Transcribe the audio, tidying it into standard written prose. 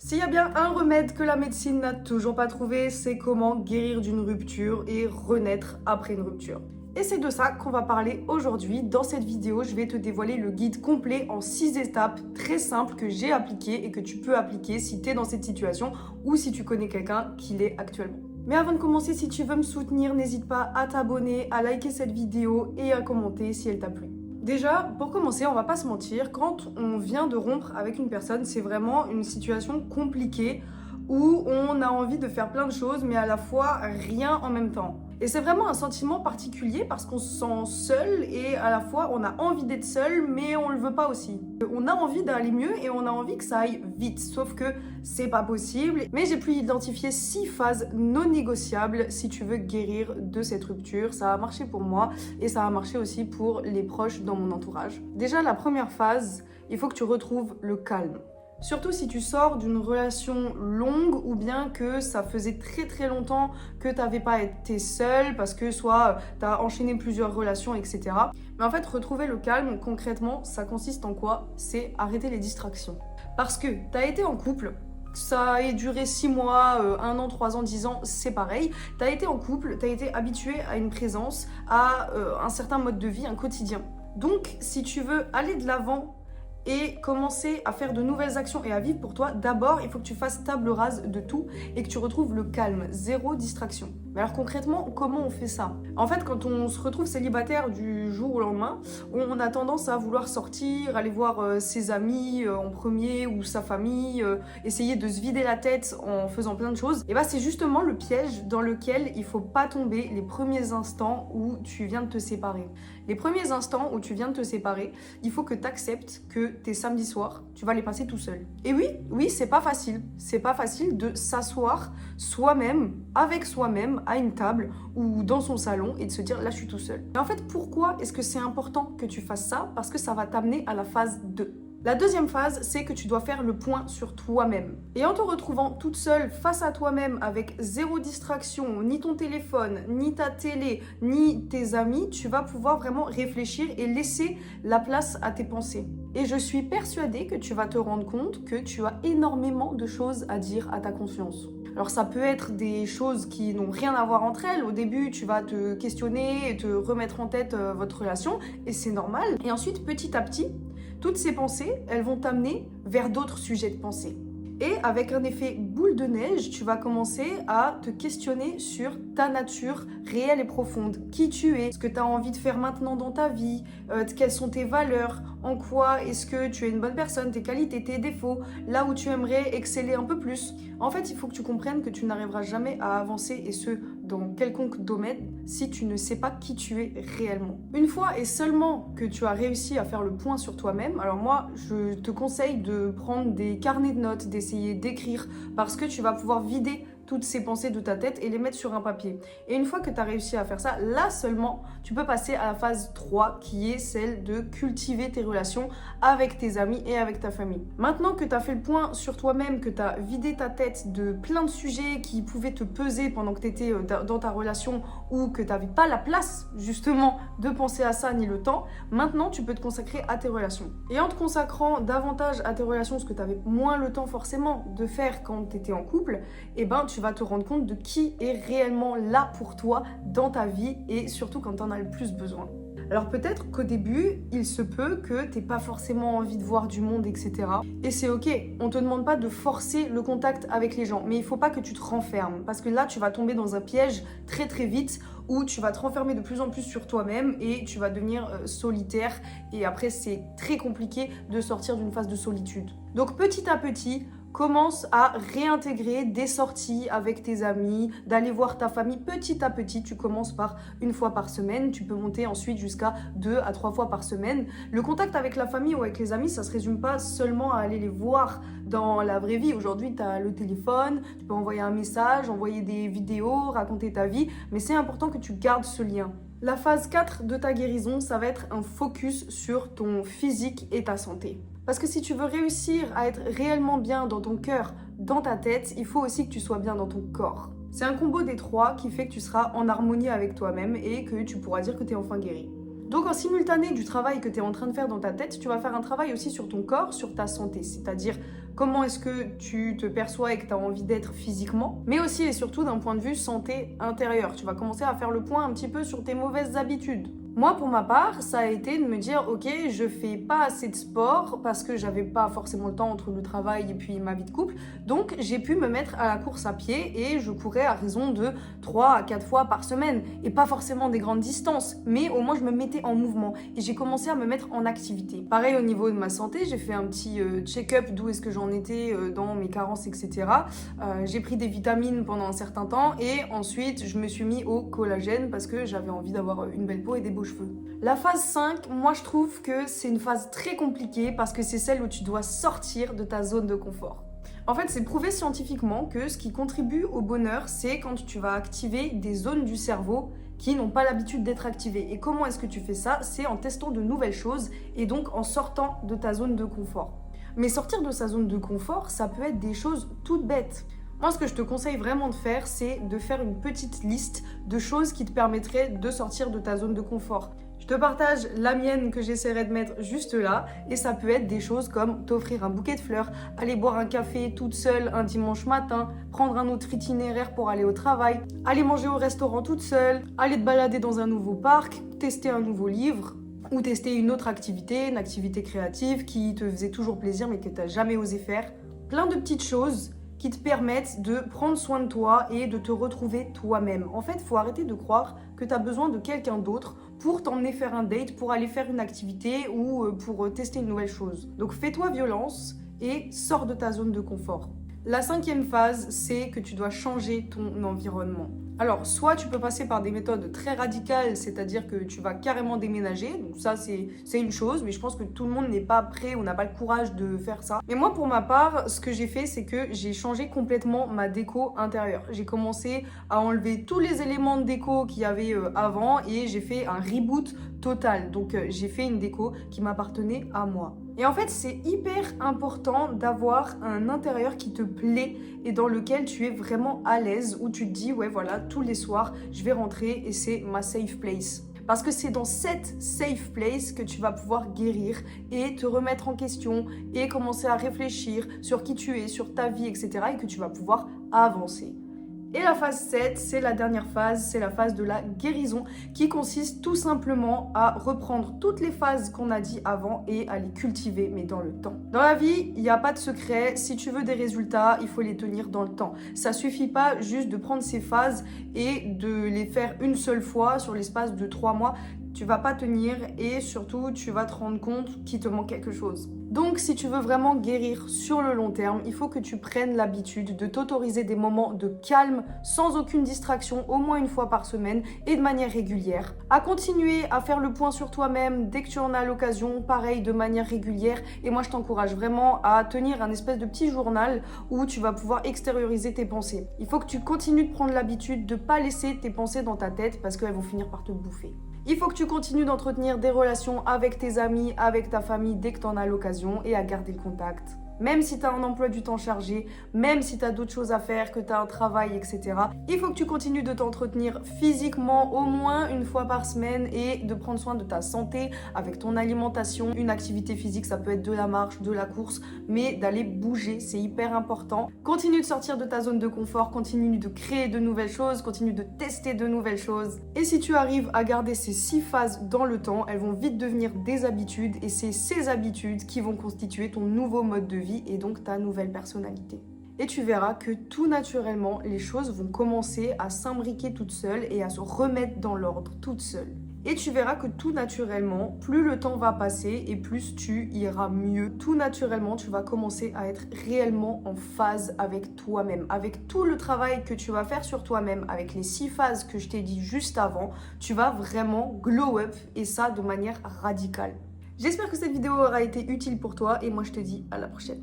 S'il y a bien un remède que la médecine n'a toujours pas trouvé, c'est comment guérir d'une rupture et renaître après une rupture. Et c'est de ça qu'on va parler aujourd'hui. Dans cette vidéo, je vais te dévoiler le guide complet en 6 étapes très simples que j'ai appliquées et que tu peux appliquer si tu es dans cette situation ou si tu connais quelqu'un qui l'est actuellement. Mais avant de commencer, si tu veux me soutenir, n'hésite pas à t'abonner, à liker cette vidéo et à commenter si elle t'a plu. Déjà, pour commencer, on va pas se mentir, quand on vient de rompre avec une personne, c'est vraiment une situation compliquée où on a envie de faire plein de choses, mais à la fois rien en même temps. Et c'est vraiment un sentiment particulier parce qu'on se sent seul et à la fois on a envie d'être seul, mais on le veut pas aussi. On a envie d'aller mieux et on a envie que ça aille vite, sauf que c'est pas possible. Mais j'ai pu identifier 6 phases non négociables si tu veux guérir de cette rupture. Ça a marché pour moi et ça a marché aussi pour les proches dans mon entourage. Déjà, la première phase, il faut que tu retrouves le calme. Surtout si tu sors d'une relation longue ou bien que ça faisait très longtemps que tu n'avais pas été seule parce que soit tu as enchaîné plusieurs relations, etc. Mais en fait, retrouver le calme, concrètement, ça consiste en quoi? C'est arrêter les distractions. Parce que tu as été en couple, ça ait duré 6 mois, 1 an, 3 ans, 10 ans, c'est pareil. Tu as été en couple, tu as été habitué à une présence, à un certain mode de vie, un quotidien. Donc, si tu veux aller de l'avant et commencer à faire de nouvelles actions et à vivre pour toi, d'abord, il faut que tu fasses table rase de tout et que tu retrouves le calme, zéro distraction. Mais alors concrètement, comment on fait ça? En fait, quand on se retrouve célibataire du jour au lendemain, on a tendance à vouloir sortir, aller voir ses amis en premier ou sa famille, essayer de se vider la tête en faisant plein de choses. Et bah c'est justement le piège dans lequel il faut pas tomber les premiers instants où tu viens de te séparer. Les premiers instants où tu viens de te séparer, il faut que tu acceptes que tes samedis soirs, tu vas les passer tout seul. Et oui, c'est pas facile. C'est pas facile de s'asseoir soi-même, avec soi-même, à une table ou dans son salon et de se dire là, je suis tout seul. Et en fait, pourquoi est-ce que c'est important que tu fasses ça? Parce que ça va t'amener à la phase 2. La deuxième phase, c'est que tu dois faire le point sur toi-même. Et en te retrouvant toute seule face à toi-même avec zéro distraction, ni ton téléphone, ni ta télé, ni tes amis, tu vas pouvoir vraiment réfléchir et laisser la place à tes pensées. Et je suis persuadée que tu vas te rendre compte que tu as énormément de choses à dire à ta conscience. Alors ça peut être des choses qui n'ont rien à voir entre elles. Au début, tu vas te questionner et te remettre en tête votre relation et c'est normal. Et ensuite, petit à petit, toutes ces pensées, elles vont t'amener vers d'autres sujets de pensée. Et avec un effet boule de neige, tu vas commencer à te questionner sur ta nature réelle et profonde. Qui tu es, ce que tu as envie de faire maintenant dans ta vie, quelles sont tes valeurs, en quoi est-ce que tu es une bonne personne, tes qualités, tes défauts, là où tu aimerais exceller un peu plus. En fait, il faut que tu comprennes que tu n'arriveras jamais à avancer et ce, dans quelconque domaine, si tu ne sais pas qui tu es réellement. Une fois et seulement que tu as réussi à faire le point sur toi-même, alors moi, je te conseille de prendre des carnets de notes, d'essayer d'écrire, parce que tu vas pouvoir vider toutes ces pensées de ta tête et les mettre sur un papier. Et une fois que tu as réussi à faire ça, là seulement, tu peux passer à la phase 3 qui est celle de cultiver tes relations avec tes amis et avec ta famille. Maintenant que tu as fait le point sur toi-même, que tu as vidé ta tête de plein de sujets qui pouvaient te peser pendant que tu étais dans ta relation ou que tu n'avais pas la place justement de penser à ça ni le temps, maintenant tu peux te consacrer à tes relations. Et en te consacrant davantage à tes relations, ce que tu avais moins le temps forcément de faire quand tu étais en couple, et ben tu vas te rendre compte de qui est réellement là pour toi dans ta vie et surtout quand tu en as le plus besoin. Alors peut-être qu'au début, il se peut que tu n'aies pas forcément envie de voir du monde, etc. Et c'est ok, on ne te demande pas de forcer le contact avec les gens, mais il ne faut pas que tu te renfermes, parce que là, tu vas tomber dans un piège très vite où tu vas te renfermer de plus en plus sur toi-même et tu vas devenir solitaire. Et après, c'est très compliqué de sortir d'une phase de solitude. Donc petit à petit, commence à réintégrer des sorties avec tes amis, d'aller voir ta famille petit à petit. Tu commences par 1 fois par semaine, tu peux monter ensuite jusqu'à 2 à 3 fois par semaine. Le contact avec la famille ou avec les amis, ça ne se résume pas seulement à aller les voir dans la vraie vie. Aujourd'hui, tu as le téléphone, tu peux envoyer un message, envoyer des vidéos, raconter ta vie, mais c'est important que tu gardes ce lien. La phase 4 de ta guérison, ça va être un focus sur ton physique et ta santé. Parce que si tu veux réussir à être réellement bien dans ton cœur, dans ta tête, il faut aussi que tu sois bien dans ton corps. C'est un combo des 3 qui fait que tu seras en harmonie avec toi-même et que tu pourras dire que tu es enfin guéri. Donc en simultané du travail que tu es en train de faire dans ta tête, tu vas faire un travail aussi sur ton corps, sur ta santé, c'est-à-dire comment est-ce que tu te perçois et que tu as envie d'être physiquement, mais aussi et surtout d'un point de vue santé intérieure. Tu vas commencer à faire le point un petit peu sur tes mauvaises habitudes. Moi, pour ma part, ça a été de me dire, ok, je fais pas assez de sport parce que j'avais pas forcément le temps entre le travail et puis ma vie de couple. Donc, j'ai pu me mettre à la course à pied et je courais à raison de 3 à 4 fois par semaine. Et pas forcément des grandes distances, mais au moins je me mettais en mouvement et j'ai commencé à me mettre en activité. Pareil au niveau de ma santé, j'ai fait un petit check-up d'où est-ce que j'en étais dans mes carences, etc. J'ai pris des vitamines pendant un certain temps et ensuite je me suis mis au collagène parce que j'avais envie d'avoir une belle peau et des beaux cheveux. La phase 5, moi je trouve que c'est une phase très compliquée parce que c'est celle où tu dois sortir de ta zone de confort. En fait, c'est prouvé scientifiquement que ce qui contribue au bonheur, c'est quand tu vas activer des zones du cerveau qui n'ont pas l'habitude d'être activées. Et comment est-ce que tu fais ça? C'est en testant de nouvelles choses et donc en sortant de ta zone de confort. Mais sortir de sa zone de confort, ça peut être des choses toutes bêtes. Moi, ce que je te conseille vraiment de faire, c'est de faire une petite liste de choses qui te permettraient de sortir de ta zone de confort. Je te partage la mienne que j'essaierai de mettre juste là et ça peut être des choses comme t'offrir un bouquet de fleurs, aller boire un café toute seule un dimanche matin, prendre un autre itinéraire pour aller au travail, aller manger au restaurant toute seule, aller te balader dans un nouveau parc, tester un nouveau livre ou tester une autre activité, une activité créative qui te faisait toujours plaisir mais que tu n'as jamais osé faire. Plein de petites choses qui te permettent de prendre soin de toi et de te retrouver toi-même. En fait, il faut arrêter de croire que tu as besoin de quelqu'un d'autre pour t'emmener faire un date, pour aller faire une activité ou pour tester une nouvelle chose. Donc fais-toi violence et sors de ta zone de confort. La 5e phase, c'est que tu dois changer ton environnement. Alors, soit tu peux passer par des méthodes très radicales, c'est-à-dire que tu vas carrément déménager. Donc ça, c'est une chose, mais je pense que tout le monde n'est pas prêt ou n'a pas le courage de faire ça. Mais moi, pour ma part, ce que j'ai fait, c'est que j'ai changé complètement ma déco intérieure. J'ai commencé à enlever tous les éléments de déco qu'il y avait avant et j'ai fait un reboot total. Donc, j'ai fait une déco qui m'appartenait à moi. Et en fait, c'est hyper important d'avoir un intérieur qui te plaît et dans lequel tu es vraiment à l'aise, où tu te dis, ouais, voilà, tous les soirs, je vais rentrer et c'est ma safe place. Parce que c'est dans cette safe place que tu vas pouvoir guérir et te remettre en question et commencer à réfléchir sur qui tu es, sur ta vie, etc. et que tu vas pouvoir avancer. Et la phase 7, c'est la dernière phase, c'est la phase de la guérison qui consiste tout simplement à reprendre toutes les phases qu'on a dit avant et à les cultiver, mais dans le temps. Dans la vie, il n'y a pas de secret. Si tu veux des résultats, il faut les tenir dans le temps. Ça suffit pas juste de prendre ces phases et de les faire une seule fois sur l'espace de 3 mois. Tu vas pas tenir et surtout, tu vas te rendre compte qu'il te manque quelque chose. Donc, si tu veux vraiment guérir sur le long terme, il faut que tu prennes l'habitude de t'autoriser des moments de calme sans aucune distraction, au moins une fois par semaine et de manière régulière. À continuer à faire le point sur toi-même dès que tu en as l'occasion, pareil, de manière régulière. Et moi, je t'encourage vraiment à tenir un espèce de petit journal où tu vas pouvoir extérioriser tes pensées. Il faut que tu continues de prendre l'habitude de ne pas laisser tes pensées dans ta tête parce qu'elles vont finir par te bouffer. Il faut que tu continues d'entretenir des relations avec tes amis, avec ta famille dès que tu en as l'occasion et à garder le contact. Même si tu as un emploi du temps chargé, même si tu as d'autres choses à faire, que tu as un travail, etc. Il faut que tu continues de t'entretenir physiquement au moins une fois par semaine et de prendre soin de ta santé avec ton alimentation. Une activité physique, ça peut être de la marche, de la course, mais d'aller bouger, c'est hyper important. Continue de sortir de ta zone de confort, continue de créer de nouvelles choses, continue de tester de nouvelles choses. Et si tu arrives à garder ces 6 phases dans le temps, elles vont vite devenir des habitudes et c'est ces habitudes qui vont constituer ton nouveau mode de vie et donc ta nouvelle personnalité. Et tu verras que tout naturellement, les choses vont commencer à s'imbriquer toutes seules et à se remettre dans l'ordre toutes seules. Et tu verras que tout naturellement, plus le temps va passer et plus tu iras mieux. Tout naturellement, tu vas commencer à être réellement en phase avec toi-même. Avec tout le travail que tu vas faire sur toi-même, avec les 6 phases que je t'ai dit juste avant, tu vas vraiment glow up et ça de manière radicale. J'espère que cette vidéo aura été utile pour toi et moi je te dis à la prochaine.